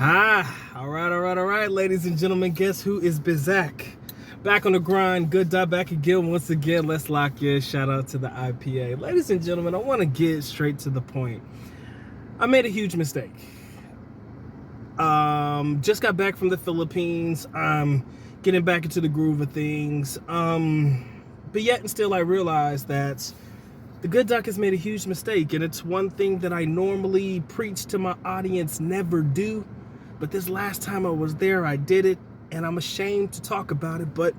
All right, ladies and gentlemen, guess who is Bizak? Back on the grind, good dot back again. Once again, let's lock in. Shout out to the IPA. Ladies and gentlemen, I want to get straight to the point. I made a huge mistake. Just got back from the Philippines. I'm getting back into the groove of things. But yet and still I realized that the good doc has made a huge mistake, and it's one thing that I normally preach to my audience never do. But this last time I was there, I did it, and I'm ashamed to talk about it, but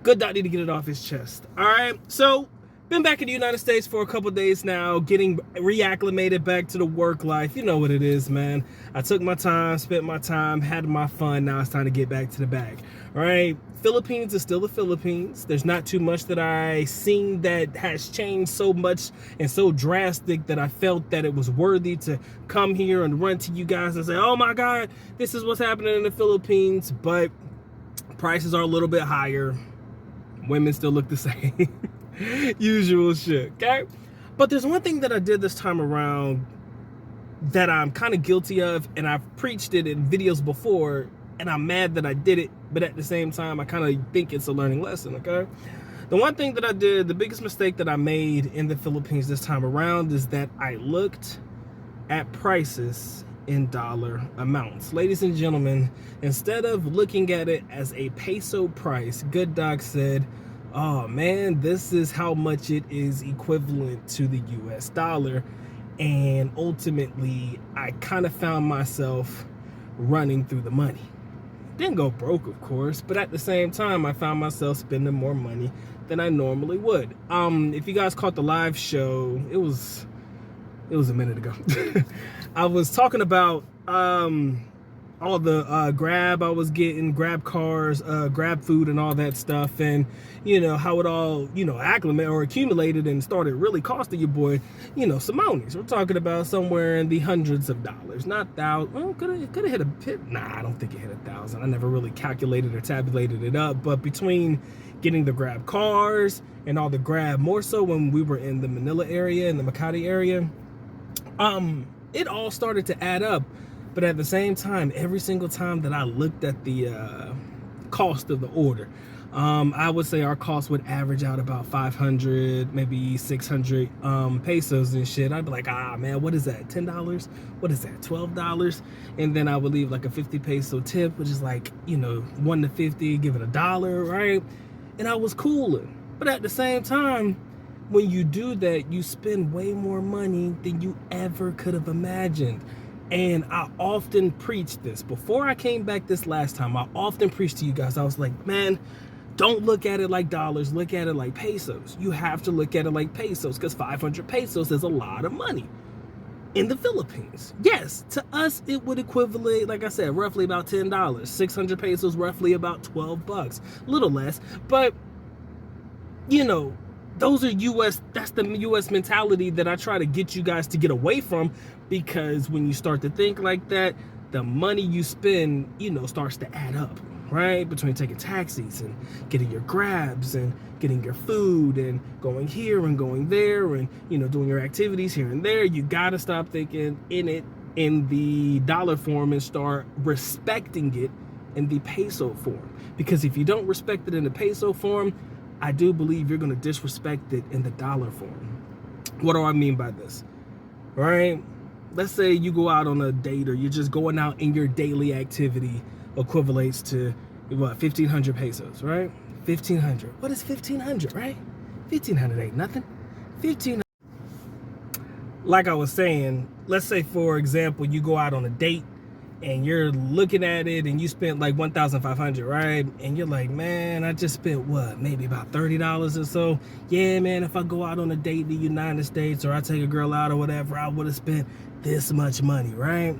good doc need to get it off his chest. All right, so been back in the United States for a couple days now, getting reacclimated back to the work life. You know what it is, man. I took my time, spent my time, had my fun. Now it's time to get back to the bag. All right, Philippines is still the Philippines. There's not too much that I seen that has changed so much and so drastic that I felt that it was worthy to come here and run to you guys and say, oh my God, this is what's happening in the Philippines. But prices are a little bit higher. Women still look the same. Usual shit, okay? But there's one thing that I did this time around that I'm kind of guilty of, and I've preached it in videos before, and I'm mad that I did it, but at the same time, I kind of think it's a learning lesson, okay? The one thing that I did, the biggest mistake that I made in the Philippines this time around is that I looked at prices in dollar amounts. Ladies and gentlemen, instead of looking at it as a peso price, Good Doc said, oh man, this is how much it is equivalent to the US dollar. And ultimately, I kind of found myself running through the money. Didn't go broke, of course, but at the same time, I found myself spending more money than I normally would. If you guys caught the live show, it was a minute ago. I was talking about all the grab I was getting, grab cars, grab food and all that stuff, and you know how it all acclimated or accumulated and started really costing your boy some monies. We're talking about somewhere in the hundreds of dollars, not thousands. Well, could have hit a bit. Nah, I don't think it hit 1,000. I never really calculated or tabulated it up, but between getting the grab cars and all the grab, more so when we were in the Manila area, in the Makati area, it all started to add up. But at the same time, every single time that I looked at the cost of the order, I would say our cost would average out about 500, maybe 600 pesos and shit. I'd be like, ah, man, what is that? $10? What is that? $12? And then I would leave like a 50 peso tip, which is like, 1 to 50, give it $1, right? And I was cooling. But at the same time, when you do that, you spend way more money than you ever could have imagined. And I often preach this. Before I came back this last time, I often preached to you guys. I was like, man, don't look at it like dollars. Look at it like pesos. You have to look at it like pesos, because 500 pesos is a lot of money in the Philippines. Yes, to us, it would equivalent, like I said, roughly about $10. 600 pesos, roughly about 12 bucks. A little less. But, those are that's the US mentality that I try to get you guys to get away from, because when you start to think like that, the money you spend, starts to add up, right? Between taking taxis and getting your grabs and getting your food and going here and going there and, doing your activities here and there, you gotta stop thinking in the dollar form and start respecting it in the peso form. Because if you don't respect it in the peso form, I do believe you're going to disrespect it in the dollar form. What do I mean by this? Right? Let's say you go out on a date, or you're just going out in your daily activity equivalates to, 1,500 pesos, right? 1,500. What is 1,500, right? 1,500 ain't nothing. 1,500. Like I was saying, let's say, for example, you go out on a date, and you're looking at it and you spent like 1,500, right? And you're like, man, I just spent maybe about $30 or so. Yeah, man, if I go out on a date in the United States, or I take a girl out or whatever, I would have spent this much money, right?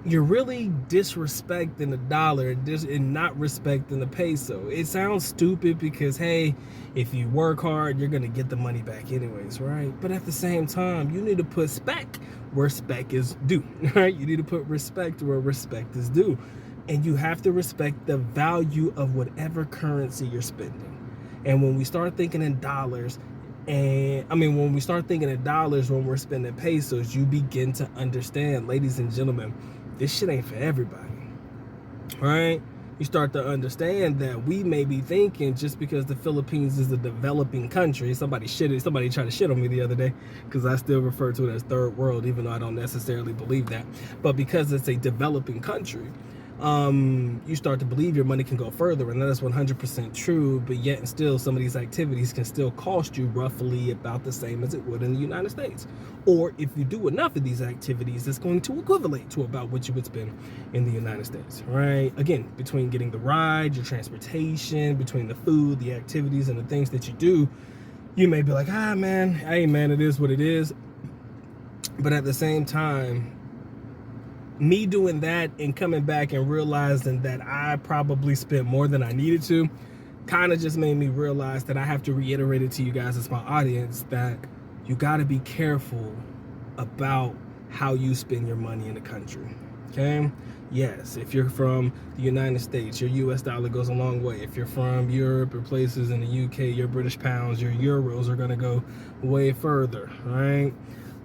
You're really disrespecting the dollar and not respecting the peso. It sounds stupid because, hey, if you work hard, you're going to get the money back anyways, right? But at the same time, you need to put spec where spec is due, right? You need to put respect where respect is due. And you have to respect the value of whatever currency you're spending. And when we start thinking in dollars, when we start thinking in dollars when we're spending pesos, you begin to understand, ladies and gentlemen, this shit ain't for everybody, right? You start to understand that we may be thinking just because the Philippines is a developing country. Somebody tried to shit on me the other day because I still refer to it as third world, even though I don't necessarily believe that. But because it's a developing country, you start to believe your money can go further, and that is 100% true. But yet and still, some of these activities can still cost you roughly about the same as it would in the United States. Or if you do enough of these activities, it's going to equivalent to about what you would spend in the United States, right? Again, between getting the ride, your transportation, between the food, the activities, and the things that you do, you may be like, man, it is what it is. But at the same time, me doing that and coming back and realizing that I probably spent more than I needed to kind of just made me realize that I have to reiterate it to you guys as my audience that you got to be careful about how you spend your money in the country, okay? Yes, if you're from the United States, your US dollar goes a long way. If you're from Europe or places in the UK, your British pounds, your euros are going to go way further, right?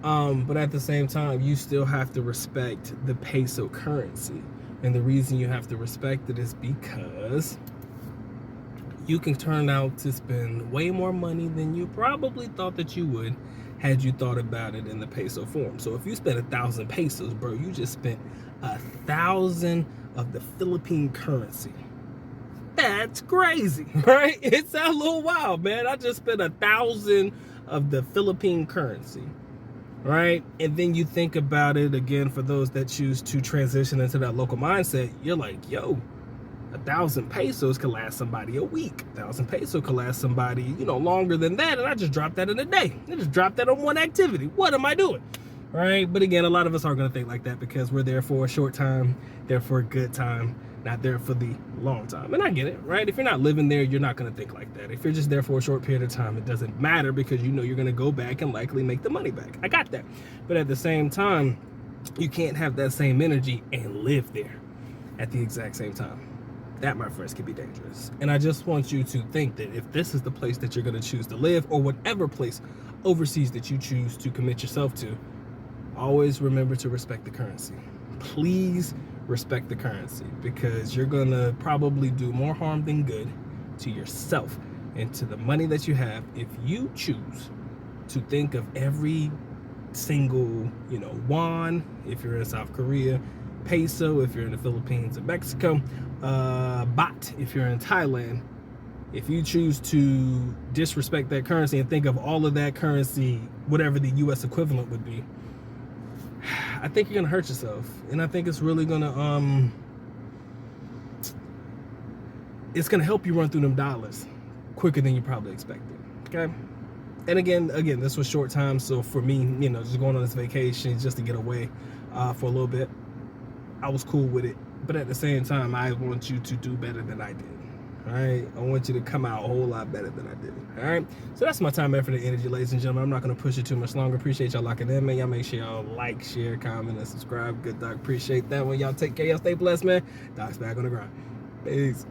But at the same time, you still have to respect the peso currency. And the reason you have to respect it is because you can turn out to spend way more money than you probably thought that you would had you thought about it in the peso form. So if you spent 1,000 pesos, bro, you just spent 1,000 of the Philippine currency. That's crazy, right? It's a little wild, man. I just spent 1,000 of the Philippine currency. Right? And then you think about it again for those that choose to transition into that local mindset. You're like, yo, 1,000 pesos could last somebody a week. 1,000 pesos could last somebody, longer than that. And I just dropped that in a day. I just dropped that on one activity. What am I doing? Right? But again, a lot of us aren't going to think like that because we're there for a short time, there for a good time, not there for the long time. And I get it, right? If you're not living there, you're not going to think like that. If you're just there for a short period of time, it doesn't matter because you're going to go back and likely make the money back. I got that. But at the same time, you can't have that same energy and live there at the exact same time. That, my friends, can be dangerous. And I just want you to think that if this is the place that you're going to choose to live, or whatever place overseas that you choose to commit yourself to, always remember to respect the currency. Please respect the currency, because you're going to probably do more harm than good to yourself and to the money that you have if you choose to think of every single, won, if you're in South Korea, peso, if you're in the Philippines and Mexico, baht, if you're in Thailand. If you choose to disrespect that currency and think of all of that currency, whatever the U.S. equivalent would be, I think you're going to hurt yourself. And I think it's really going to, it's going to help you run through them dollars quicker than you probably expected. Okay? And again, this was short time. So for me, just going on this vacation just to get away for a little bit, I was cool with it. But at the same time, I want you to do better than I did. All right? I want you to come out a whole lot better than I did. All right? So that's my time, effort, and energy, ladies and gentlemen. I'm not going to push it too much longer. Appreciate y'all locking in, man. Y'all make sure y'all like, share, comment, and subscribe. Good Doc. Appreciate that one. Y'all take care. Y'all stay blessed, man. Doc's back on the grind. Peace.